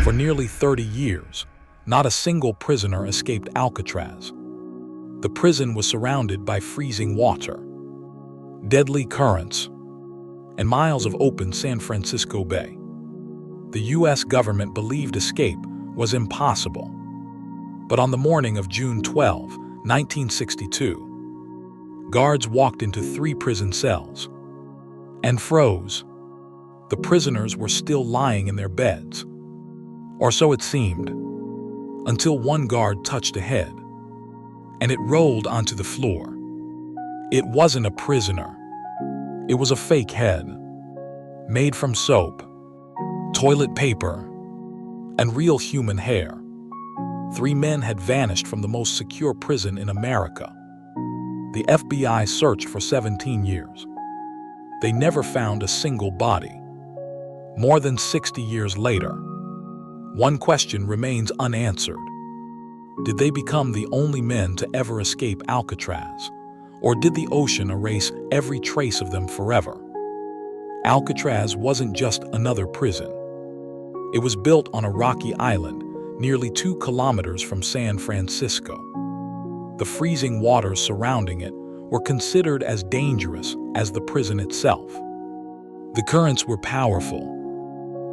For nearly 30 years, not a single prisoner escaped Alcatraz. The prison was surrounded by freezing water, deadly currents, and miles of open San Francisco Bay. The U.S. government believed escape was impossible. But on the morning of June 12, 1962, guards walked into 3 prison cells and froze. The prisoners were still lying in their beds, or so it seemed, until one guard touched a head, and it rolled onto the floor. It wasn't a prisoner. It was a fake head, made from soap, toilet paper, and real human hair. 3 men had vanished from the most secure prison in America. The FBI searched for 17 years. They never found a single body. More than 60 years later, one question remains unanswered. Did they become the only men to ever escape Alcatraz, or did the ocean erase every trace of them forever? Alcatraz wasn't just another prison. It was built on a rocky island nearly 2 kilometers from San Francisco. The freezing waters surrounding it were considered as dangerous as the prison itself. The currents were powerful.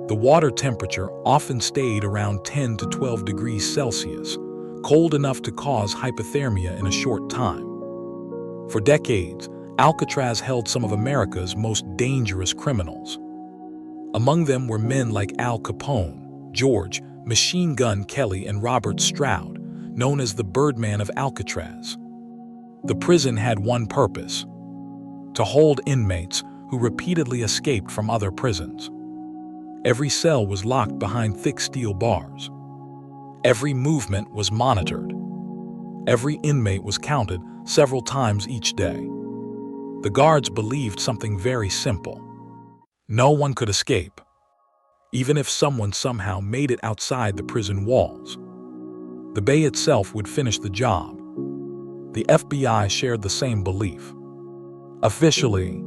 The water temperature often stayed around 10 to 12 degrees Celsius, cold enough to cause hypothermia in a short time. For decades, Alcatraz held some of America's most dangerous criminals. Among them were men like Al Capone, George "Machine Gun" Kelly, and Robert Stroud, known as the Birdman of Alcatraz. The prison had one purpose: to hold inmates who repeatedly escaped from other prisons. Every cell was locked behind thick steel bars. Every movement was monitored. Every inmate was counted several times each day. The guards believed something very simple: no one could escape, even if someone somehow made it outside the prison walls. The bay itself would finish the job. The FBI shared the same belief. Officially,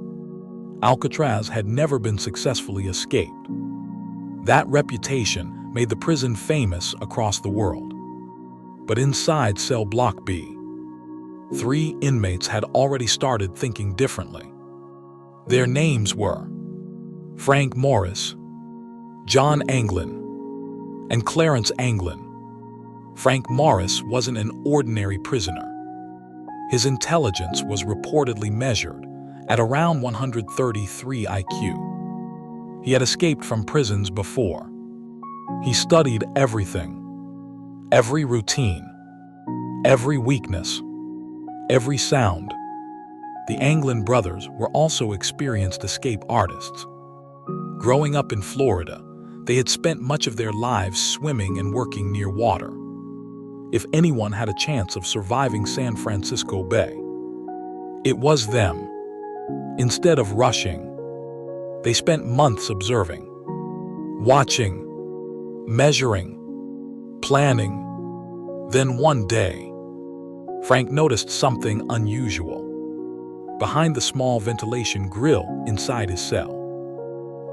Alcatraz had never been successfully escaped. That reputation made the prison famous across the world. But inside cell block B, 3 inmates had already started thinking differently. Their names were Frank Morris, John Anglin, and Clarence Anglin. Frank Morris wasn't an ordinary prisoner. His intelligence was reportedly measured at around 133 IQ. He had escaped from prisons before. He studied everything, every routine, every weakness, every sound. The Anglin brothers were also experienced escape artists. Growing up in Florida, they had spent much of their lives swimming and working near water. If anyone had a chance of surviving San Francisco Bay, it was them. Instead of rushing, they spent months observing, watching, measuring, planning. Then one day, Frank noticed something unusual. Behind the small ventilation grill inside his cell,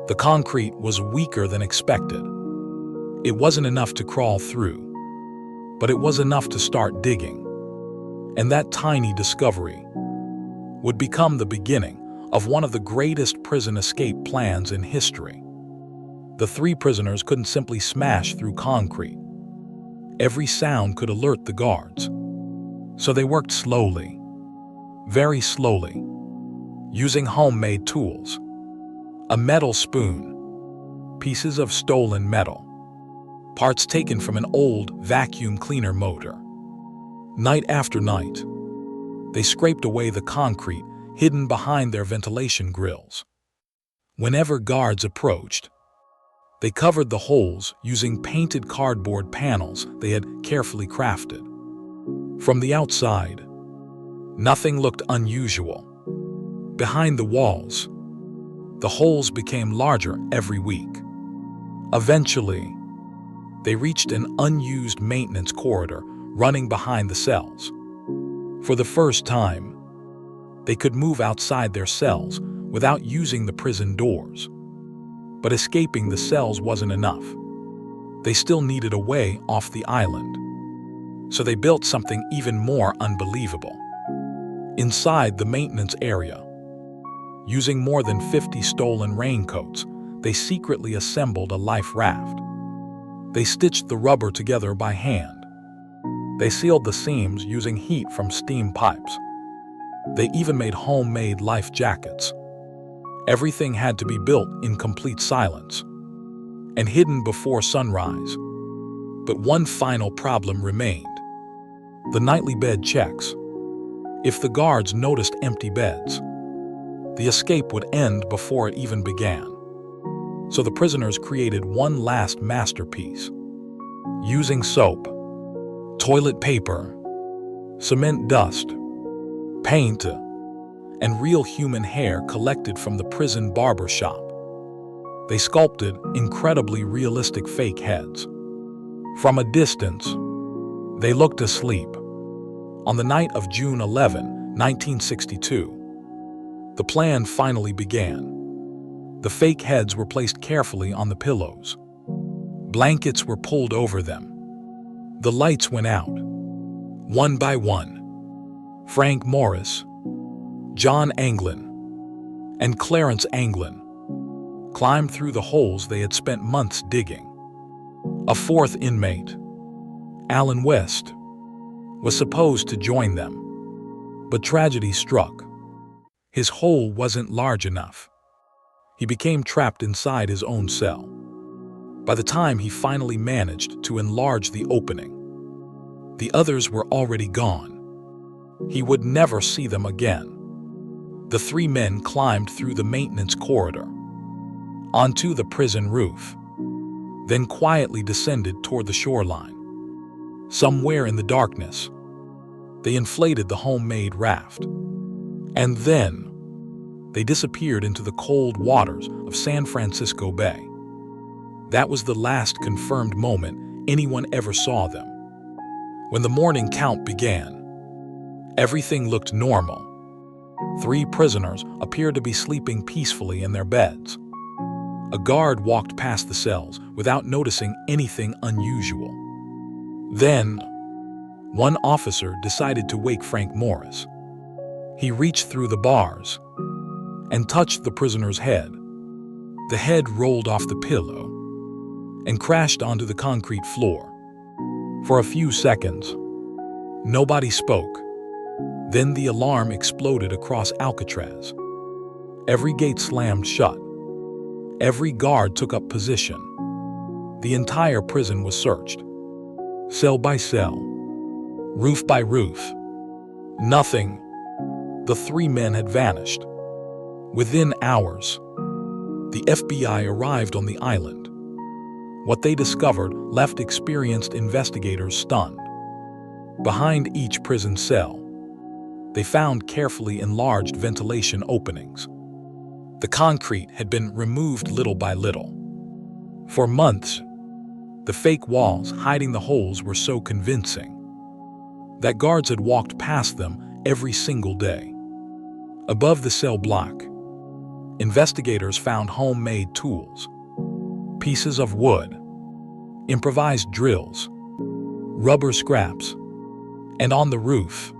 the concrete was weaker than expected. It wasn't enough to crawl through, but it was enough to start digging. And that tiny discovery would become the beginning of one of the greatest prison escape plans in history. The 3 prisoners couldn't simply smash through concrete. Every sound could alert the guards. So they worked slowly, very slowly, using homemade tools: a metal spoon, pieces of stolen metal, parts taken from an old vacuum cleaner motor. Night after night, they scraped away the concrete hidden behind their ventilation grills. Whenever guards approached, they covered the holes using painted cardboard panels they had carefully crafted. From the outside, nothing looked unusual. Behind the walls, the holes became larger every week. Eventually, they reached an unused maintenance corridor running behind the cells. For the first time, they could move outside their cells without using the prison doors. But escaping the cells wasn't enough. They still needed a way off the island. So they built something even more unbelievable. Inside the maintenance area, using more than 50 stolen raincoats, they secretly assembled a life raft. They stitched the rubber together by hand. They sealed the seams using heat from steam pipes. They even made homemade life jackets. Everything had to be built in complete silence and hidden before sunrise. But one final problem remained: the nightly bed checks. If the guards noticed empty beds, the escape would end before it even began. So the prisoners created one last masterpiece. Using soap, toilet paper, cement dust, paint, and real human hair collected from the prison barber shop, they sculpted incredibly realistic fake heads. From a distance, they looked asleep. On the night of June 11, 1962, the plan finally began. The fake heads were placed carefully on the pillows. Blankets were pulled over them. The lights went out. One by one, Frank Morris, John Anglin, and Clarence Anglin climbed through the holes they had spent months digging. A fourth inmate, Alan West, was supposed to join them. But tragedy struck. His hole wasn't large enough. He became trapped inside his own cell. By the time he finally managed to enlarge the opening, the others were already gone. He would never see them again. The three men climbed through the maintenance corridor, onto the prison roof, then quietly descended toward the shoreline. Somewhere in the darkness, they inflated the homemade raft. And then, they disappeared into the cold waters of San Francisco Bay. That was the last confirmed moment anyone ever saw them. When the morning count began, everything looked normal. 3 prisoners appeared to be sleeping peacefully in their beds. A guard walked past the cells without noticing anything unusual. Then, one officer decided to wake Frank Morris. He reached through the bars and touched the prisoner's head. The head rolled off the pillow and crashed onto the concrete floor. For a few seconds, nobody spoke. Then the alarm exploded across Alcatraz. Every gate slammed shut. Every guard took up position. The entire prison was searched, cell by cell, roof by roof. Nothing. The 3 men had vanished. Within hours, the FBI arrived on the island. What they discovered left experienced investigators stunned. Behind each prison cell, they found carefully enlarged ventilation openings. The concrete had been removed little by little. For months, the fake walls hiding the holes were so convincing that guards had walked past them every single day. Above the cell block, investigators found homemade tools, pieces of wood, improvised drills, rubber scraps, and on the roof,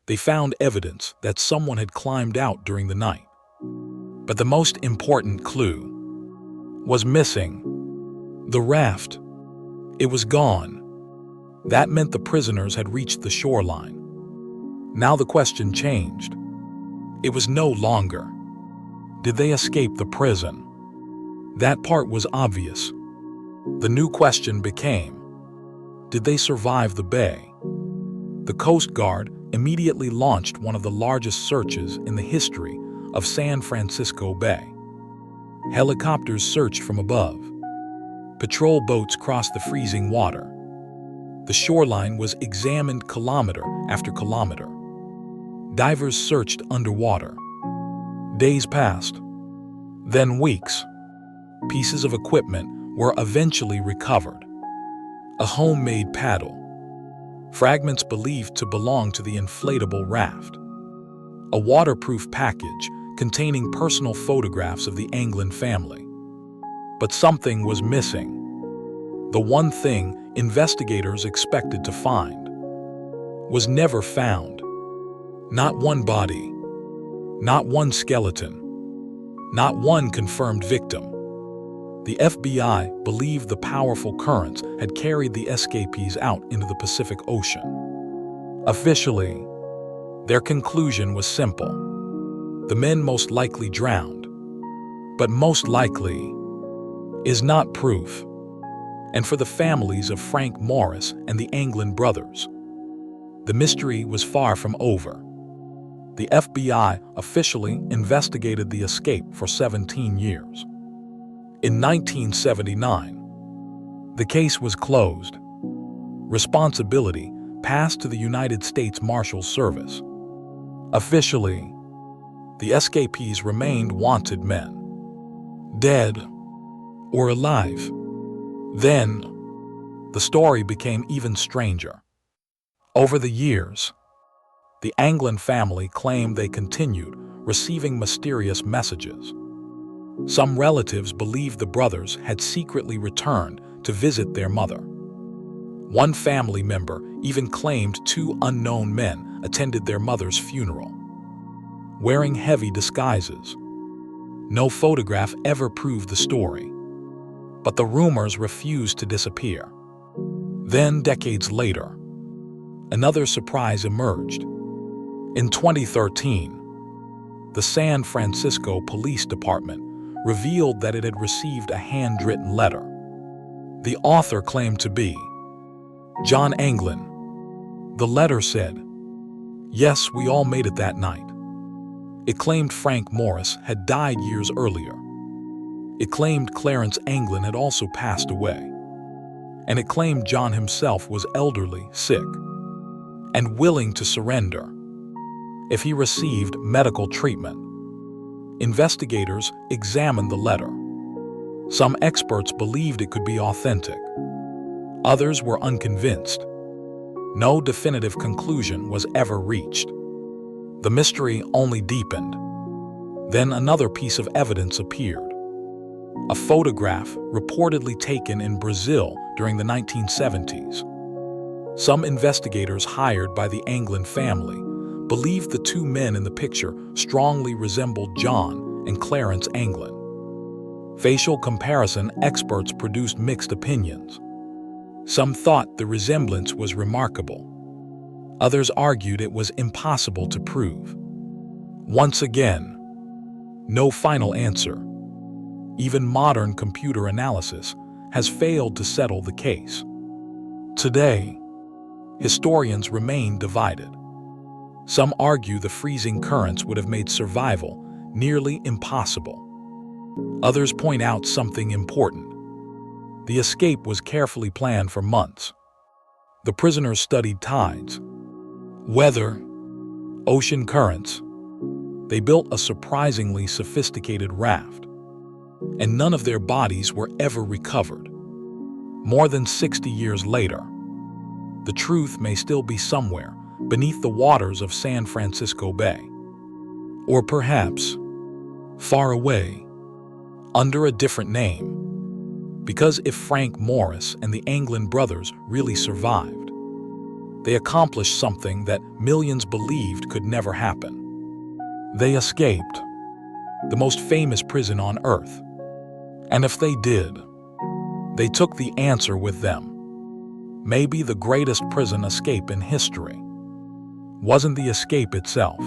they found evidence that someone had climbed out during the night. But the most important clue was missing. The raft. It was gone. That meant the prisoners had reached the shoreline. Now the question changed. It was no longer, did they escape the prison? That part was obvious. The new question became, did they survive the bay? The Coast Guard immediately launched one of the largest searches in the history of San Francisco Bay. Helicopters searched from above. Patrol boats crossed the freezing water. The shoreline was examined kilometer after kilometer. Divers searched underwater. Days passed, then weeks. Pieces of equipment were eventually recovered. A homemade paddle, fragments believed to belong to the inflatable raft, a waterproof package containing personal photographs of the Anglin family. But something was missing. The one thing investigators expected to find was never found. Not one body, not one skeleton, not one confirmed victim. The FBI believed the powerful currents had carried the escapees out into the Pacific Ocean. Officially, their conclusion was simple. The men most likely drowned, but most likely is not proof. And for the families of Frank Morris and the Anglin brothers, the mystery was far from over. The FBI officially investigated the escape for 17 years. In 1979, the case was closed. Responsibility passed to the United States Marshals Service. Officially, the escapees remained wanted men, dead or alive. Then, the story became even stranger. Over the years, the Anglin family claimed they continued receiving mysterious messages. Some relatives believed the brothers had secretly returned to visit their mother. One family member even claimed 2 unknown men attended their mother's funeral, wearing heavy disguises. No photograph ever proved the story, but the rumors refused to disappear. Then, decades later, another surprise emerged. In 2013, the San Francisco Police Department revealed that it had received a handwritten letter. The author claimed to be John Anglin. The letter said, "Yes, we all made it that night." It claimed Frank Morris had died years earlier. It claimed Clarence Anglin had also passed away. And it claimed John himself was elderly, sick, and willing to surrender if he received medical treatment. Investigators examined the letter. Some experts believed it could be authentic. Others were unconvinced. No definitive conclusion was ever reached. The mystery only deepened. Then another piece of evidence appeared. A photograph reportedly taken in Brazil during the 1970s. Some investigators hired by the Anglin family believed the 2 men in the picture strongly resembled John and Clarence Anglin. Facial comparison experts produced mixed opinions. Some thought the resemblance was remarkable. Others argued it was impossible to prove. Once again, no final answer. Even modern computer analysis has failed to settle the case. Today, historians remain divided. Some argue the freezing currents would have made survival nearly impossible. Others point out something important. The escape was carefully planned for months. The prisoners studied tides, weather, ocean currents. They built a surprisingly sophisticated raft, and none of their bodies were ever recovered. More than 60 years later, the truth may still be somewhere beneath the waters of San Francisco Bay. Or perhaps far away, under a different name. Because if Frank Morris and the Anglin brothers really survived, they accomplished something that millions believed could never happen. They escaped the most famous prison on Earth. And if they did, they took the answer with them. Maybe the greatest prison escape in history wasn't the escape itself.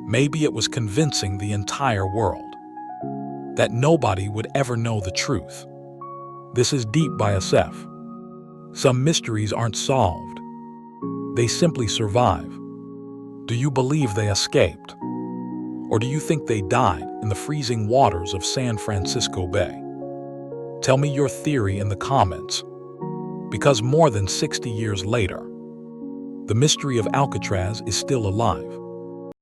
Maybe it was convincing the entire world that nobody would ever know the truth. This is Deep by Assef. Some mysteries aren't solved. They simply survive. Do you believe they escaped? Or do you think they died in the freezing waters of San Francisco Bay? Tell me your theory in the comments. Because more than 60 years later, the mystery of Alcatraz is still alive.